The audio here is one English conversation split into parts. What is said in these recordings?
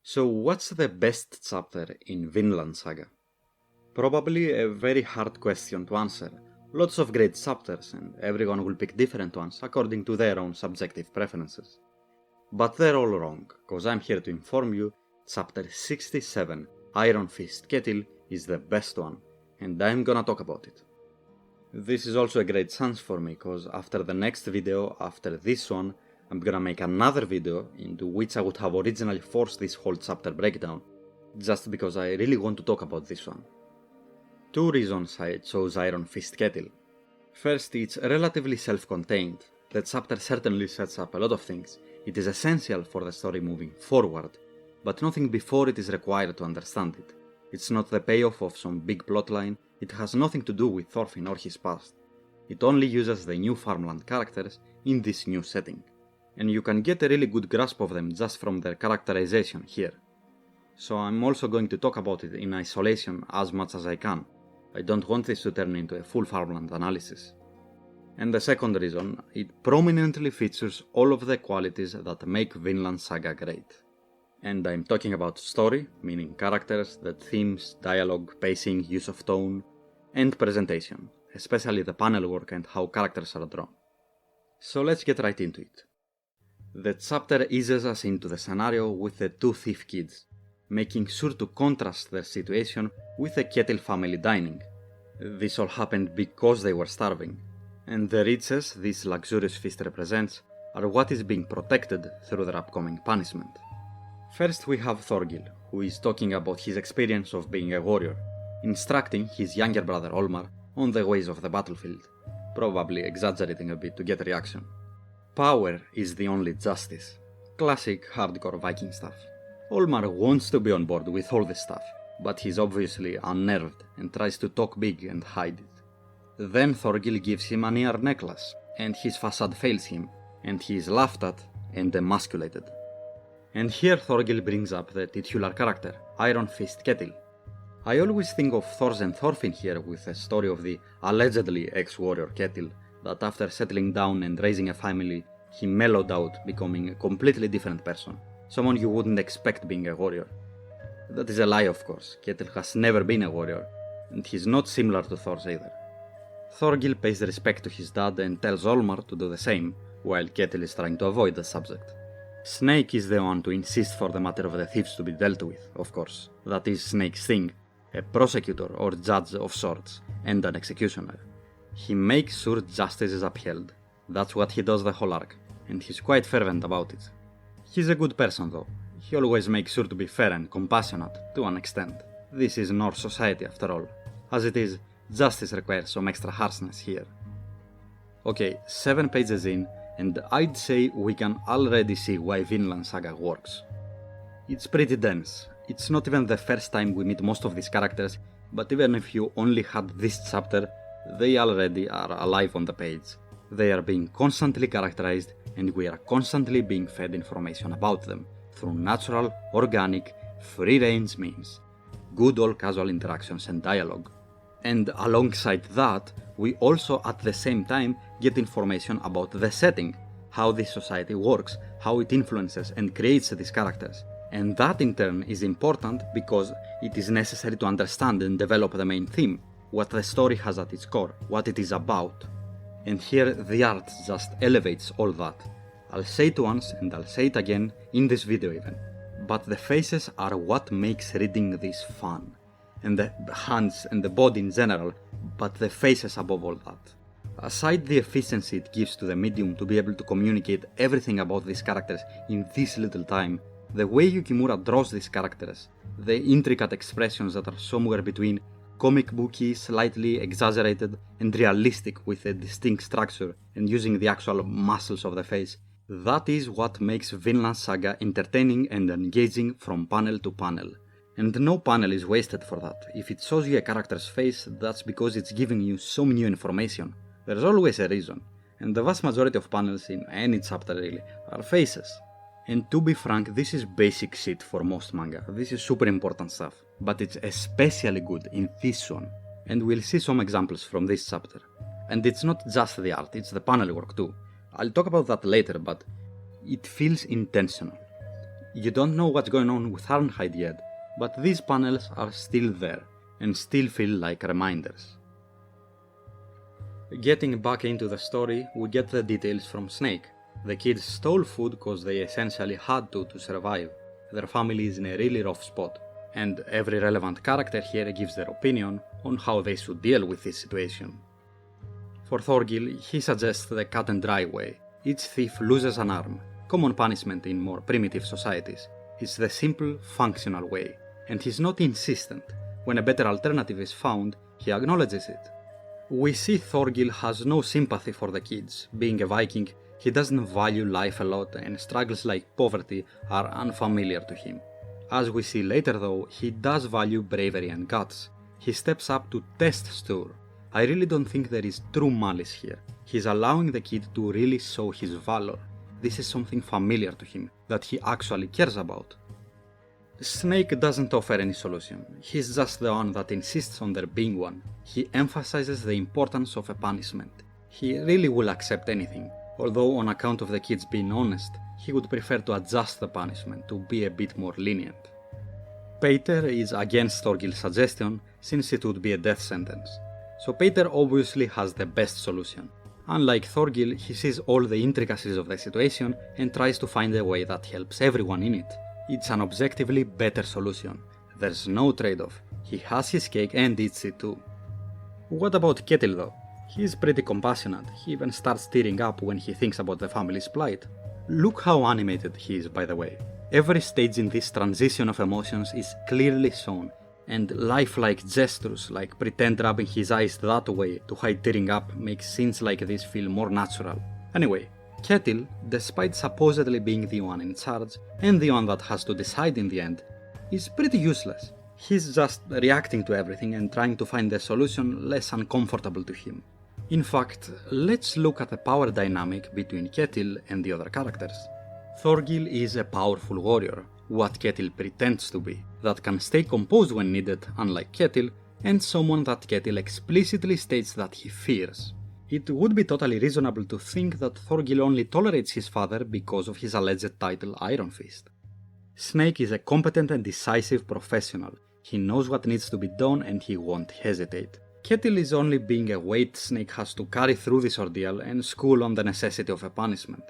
So what's the best chapter in Vinland Saga? Probably a very hard question to answer. Lots of great chapters and everyone will pick different ones according to their own subjective preferences. But they're all wrong, cause I'm here to inform you, chapter 67, Iron Fist Ketil, is the best one, and I'm gonna talk about it. This is also a great chance for me, cause after the next video, after this one, I'm gonna make another video into which I would have originally forced this whole chapter breakdown, just because I really want to talk about this one. Two reasons I chose Iron Fist Ketil. First, it's relatively self-contained. The chapter certainly sets up a lot of things. It is essential for the story moving forward, but nothing before it is required to understand it. It's not the payoff of some big plotline, it has nothing to do with Thorfinn or his past. It only uses the new farmland characters in this new setting, and you can get a really good grasp of them just from their characterization here. So I'm also going to talk about it in isolation as much as I can. I don't want this to turn into a full farmland analysis. And the second reason, it prominently features all of the qualities that make Vinland Saga great. And I'm talking about story, meaning characters, the themes, dialogue, pacing, use of tone, and presentation, especially the panel work and how characters are drawn. So let's get right into it. The chapter eases us into the scenario with the two thief kids, making sure to contrast their situation with the Ketil family dining. This all happened because they were starving, and the riches this luxurious feast represents are what is being protected through their upcoming punishment. First we have Thorgil, who is talking about his experience of being a warrior, instructing his younger brother Olmar on the ways of the battlefield, probably exaggerating a bit to get a reaction. Power is the only justice. Classic hardcore Viking stuff. Olmar wants to be on board with all this stuff, but he's obviously unnerved and tries to talk big and hide it. Then Thorgil gives him an ear necklace, and his facade fails him, and he is laughed at and emasculated. And here Thorgil brings up the titular character, Iron Fist Ketil. I always think of Thors and Thorfinn here with the story of the allegedly ex-warrior Ketil, that after settling down and raising a family, he mellowed out, becoming a completely different person. Someone you wouldn't expect being a warrior. That is a lie, of course. Ketil has never been a warrior, and he's not similar to Thors either. Thorgil pays respect to his dad and tells Olmar to do the same, while Ketil is trying to avoid the subject. Snake is the one to insist for the matter of the thieves to be dealt with, of course. That is Snake's thing, a prosecutor or judge of sorts, and an executioner. He makes sure justice is upheld. That's what he does the whole arc, and he's quite fervent about it. He's a good person though. He always makes sure to be fair and compassionate, to an extent. This is Norse society after all. As it is, justice requires some extra harshness here. Okay, 7 pages in, and I'd say we can already see why Vinland Saga works. It's pretty dense. It's not even the first time we meet most of these characters, but even if you only had this chapter, they already are alive on the page. They are being constantly characterized, and we are constantly being fed information about them through natural, organic, free-range means, good old casual interactions and dialogue. And alongside that, we also at the same time get information about the setting, how this society works, how it influences and creates these characters. And that in turn is important because it is necessary to understand and develop the main theme, what the story has at its core, what it is about. And here the art just elevates all that. I'll say it once and I'll say it again in this video even. But the faces are what makes reading this fun. And the hands and the body in general, but the faces above all that. Aside the efficiency it gives to the medium to be able to communicate everything about these characters in this little time, the way Yukimura draws these characters, the intricate expressions that are somewhere between comic booky, slightly exaggerated, and realistic with a distinct structure and using the actual muscles of the face, that is what makes Vinland Saga entertaining and engaging from panel to panel. And no panel is wasted for that. If it shows you a character's face, that's because it's giving you some new information. There's always a reason, and the vast majority of panels in any chapter really are faces. And to be frank, this is basic shit for most manga. This is super important stuff, but it's especially good in this one. And we'll see some examples from this chapter. And it's not just the art, it's the panel work too. I'll talk about that later, but it feels intentional. You don't know what's going on with Arnheid yet, but these panels are still there, and still feel like reminders. Getting back into the story, we get the details from Snake. The kids stole food because they essentially had to survive. Their family is in a really rough spot, and every relevant character here gives their opinion on how they should deal with this situation. For Thorgil, he suggests the cut and dry way. Each thief loses an arm, common punishment in more primitive societies. It's the simple, functional way, and he's not insistent. When a better alternative is found, he acknowledges it. We see Thorgil has no sympathy for the kids. Being a Viking, he doesn't value life a lot, and struggles like poverty are unfamiliar to him. As we see later though, he does value bravery and guts. He steps up to test Stur. I really don't think there is true malice here. He's allowing the kid to really show his valor. This is something familiar to him, that he actually cares about. Snake doesn't offer any solution. He's just the one that insists on there being one. He emphasizes the importance of a punishment. He really will accept anything, although on account of the kids being honest, he would prefer to adjust the punishment to be a bit more lenient. Peter is against Thorgil's suggestion since it would be a death sentence. So Peter obviously has the best solution. Unlike Thorgil, he sees all the intricacies of the situation and tries to find a way that helps everyone in it. It's an objectively better solution. There's no trade-off. He has his cake and eats it too. What about Ketil though? He's pretty compassionate. He even starts tearing up when he thinks about the family's plight. Look how animated he is, by the way. Every stage in this transition of emotions is clearly shown, and lifelike gestures like pretend rubbing his eyes that way to hide tearing up makes scenes like this feel more natural. Anyway, Ketil, despite supposedly being the one in charge and the one that has to decide in the end, is pretty useless. He's just reacting to everything and trying to find a solution less uncomfortable to him. In fact, let's look at the power dynamic between Ketil and the other characters. Thorgil is a powerful warrior, what Ketil pretends to be, that can stay composed when needed, unlike Ketil, and someone that Ketil explicitly states that he fears. It would be totally reasonable to think that Thorgil only tolerates his father because of his alleged title Iron Fist. Snake is a competent and decisive professional. He knows what needs to be done and he won't hesitate. Ketil is only being a weight Snake has to carry through this ordeal and school on the necessity of a punishment.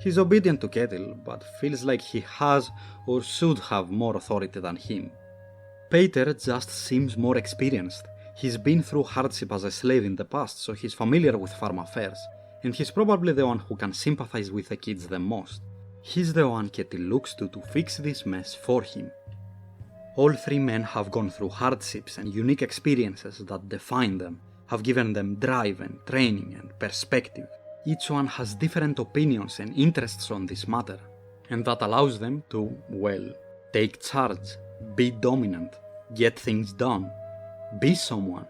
He's obedient to Ketil, but feels like he has or should have more authority than him. Peter just seems more experienced. He's been through hardship as a slave in the past, so he's familiar with farm affairs, and he's probably the one who can sympathize with the kids the most. He's the one Ketil looks to fix this mess for him. All three men have gone through hardships and unique experiences that define them, have given them drive and training and perspective. Each one has different opinions and interests on this matter, and that allows them to, well, take charge, be dominant, get things done, be someone.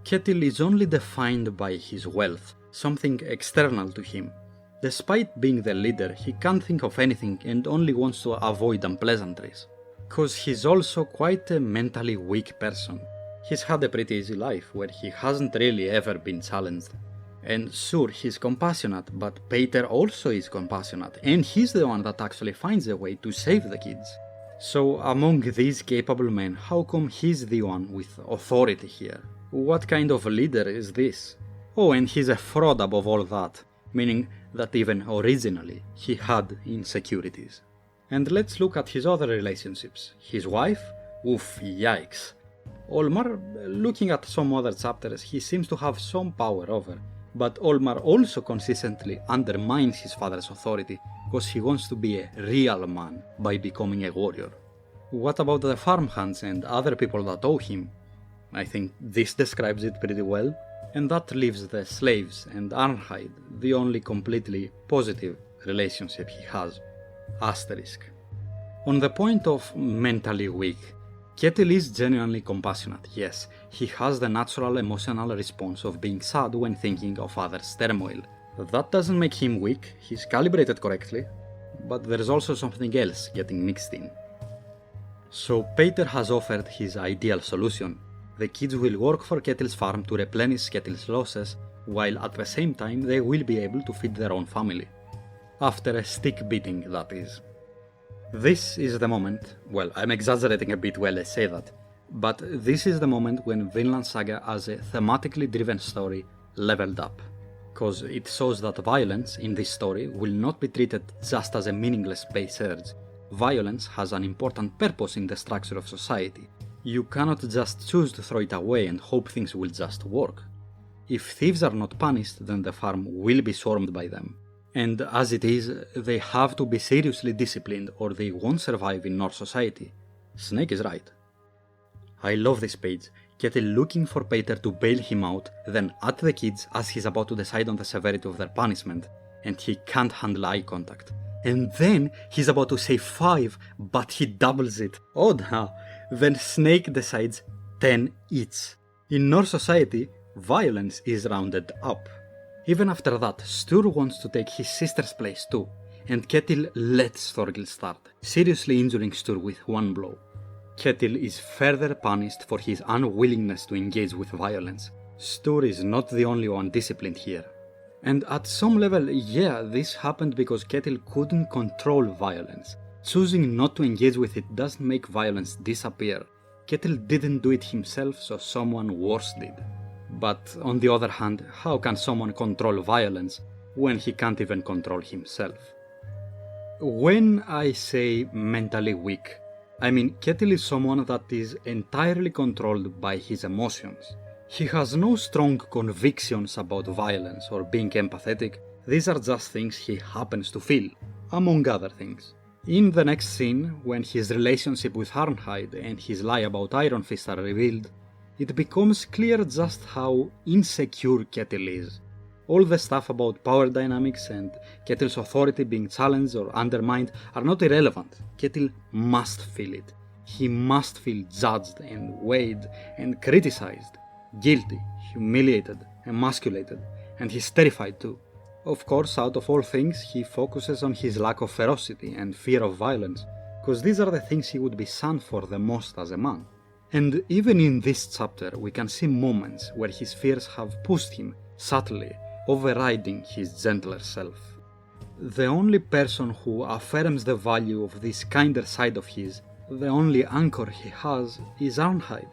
Ketil is only defined by his wealth, something external to him. Despite being the leader, he can't think of anything and only wants to avoid unpleasantries. Cause he's also quite a mentally weak person. He's had a pretty easy life where he hasn't really ever been challenged. And sure, he's compassionate, but Peter also is compassionate, and he's the one that actually finds a way to save the kids. So among these capable men, how come he's the one with authority here? What kind of leader is this? Oh, and he's a fraud above all that, meaning that even originally he had insecurities. And let's look at his other relationships. His wife? Oof, yikes. Olmar, looking at some other chapters, he seems to have some power over, but Olmar also consistently undermines his father's authority because he wants to be a real man by becoming a warrior. What about the farmhands and other people that owe him? I think this describes it pretty well, and that leaves the slaves and Arnheid the only completely positive relationship he has. Asterisk. On the point of mentally weak, Ketil is genuinely compassionate, yes. He has the natural emotional response of being sad when thinking of others' turmoil. That doesn't make him weak, he's calibrated correctly, but there's also something else getting mixed in. So Peter has offered his ideal solution. The kids will work for Ketil's farm to replenish Ketil's losses, while at the same time they will be able to feed their own family. After a stick beating, that is. This is the moment, well, I'm exaggerating a bit while I say that, but this is the moment when Vinland Saga as a thematically driven story leveled up. Cause it shows that violence in this story will not be treated just as a meaningless base urge. Violence has an important purpose in the structure of society. You cannot just choose to throw it away and hope things will just work. If thieves are not punished, then the farm will be swarmed by them. And as it is, they have to be seriously disciplined or they won't survive in Norse society. Snake is right. I love this page. Ketil looking for Peter to bail him out, then at the kids as he's about to decide on the severity of their punishment, and he can't handle eye contact. And then he's about to say 5, but he doubles it. Odd, huh? Then Snake decides 10 each. In Norse society, violence is rounded up. Even after that, Stur wants to take his sister's place too, and Ketil lets Thorgil start, seriously injuring Stur with one blow. Ketil is further punished for his unwillingness to engage with violence. Stur is not the only one disciplined here. And at some level, yeah, this happened because Ketil couldn't control violence. Choosing not to engage with it doesn't make violence disappear. Ketil didn't do it himself, so someone worse did. But on the other hand, how can someone control violence when he can't even control himself? When I say mentally weak, I mean Ketil is someone that is entirely controlled by his emotions. He has no strong convictions about violence or being empathetic. These are just things he happens to feel, among other things. In the next scene, when his relationship with Arnheid and his lie about Iron Fist are revealed, it becomes clear just how insecure Ketil is. All the stuff about power dynamics and Ketil's authority being challenged or undermined are not irrelevant. Ketil must feel it. He must feel judged and weighed and criticized, guilty, humiliated, emasculated, and he's terrified too. Of course, out of all things, he focuses on his lack of ferocity and fear of violence, because these are the things he would be shunned for the most as a man. And even in this chapter, we can see moments where his fears have pushed him subtly, overriding his gentler self. The only person who affirms the value of this kinder side of his, the only anchor he has, is Arnheid.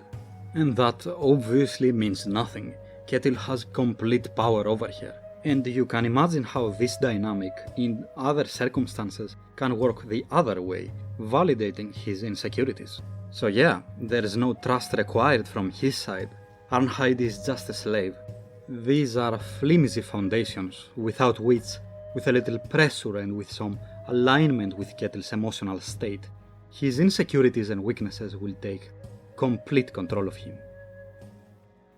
And that obviously means nothing. Ketil has complete power over her. And you can imagine how this dynamic, in other circumstances, can work the other way, validating his insecurities. So yeah, there is no trust required from his side. Arnheid is just a slave. These are flimsy foundations, without which, with a little pressure and with some alignment with Ketil's emotional state, his insecurities and weaknesses will take complete control of him.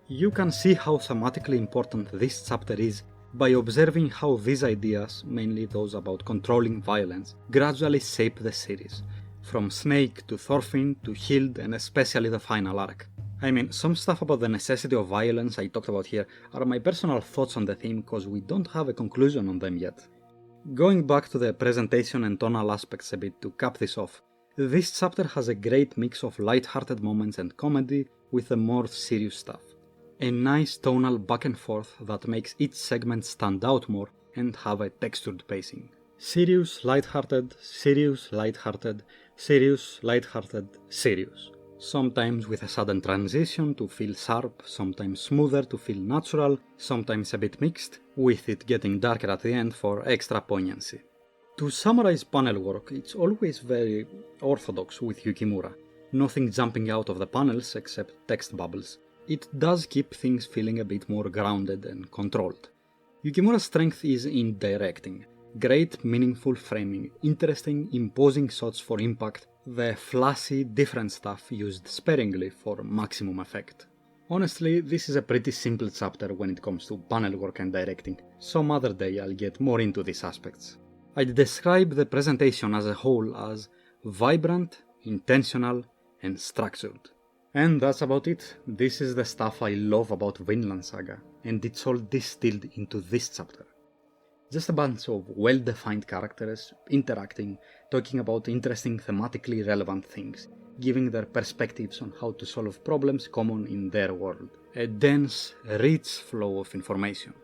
You can see how thematically important this chapter is by observing how these ideas, mainly those about controlling violence, gradually shape the series, from Snake to Thorfinn to Hild and especially the final arc. I mean, some stuff about the necessity of violence I talked about here are my personal thoughts on the theme because we don't have a conclusion on them yet. Going back to the presentation and tonal aspects a bit to cap this off, this chapter has a great mix of light-hearted moments and comedy with the more serious stuff. A nice tonal back and forth that makes each segment stand out more and have a textured pacing. Serious, light-hearted, serious, light-hearted, serious, light-hearted, serious. Sometimes with a sudden transition to feel sharp, sometimes smoother to feel natural, sometimes a bit mixed, with it getting darker at the end for extra poignancy. To summarize panel work, it's always very orthodox with Yukimura. Nothing jumping out of the panels except text bubbles. It does keep things feeling a bit more grounded and controlled. Yukimura's strength is in directing. Great, meaningful framing, interesting, imposing shots for impact, the flashy, different stuff used sparingly for maximum effect. Honestly, this is a pretty simple chapter when it comes to panel work and directing. Some other day I'll get more into these aspects. I'd describe the presentation as a whole as vibrant, intentional, and structured. And that's about it. This is the stuff I love about Vinland Saga, and it's all distilled into this chapter. Just a bunch of well-defined characters, interacting, talking about interesting thematically relevant things, giving their perspectives on how to solve problems common in their world. A dense, rich flow of information.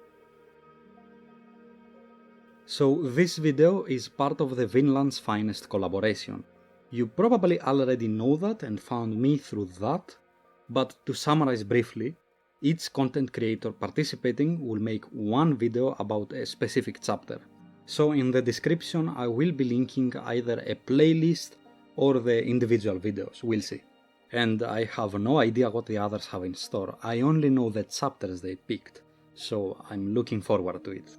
So this video is part of the Vinland's Finest collaboration. You probably already know that and found me through that, but to summarize briefly, each content creator participating will make one video about a specific chapter. So in the description I will be linking either a playlist or the individual videos, we'll see. And I have no idea what the others have in store, I only know the chapters they picked, so I'm looking forward to it.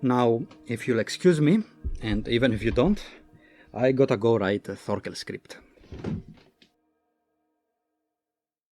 Now, if you'll excuse me, and even if you don't, I gotta go write a Thorkel script.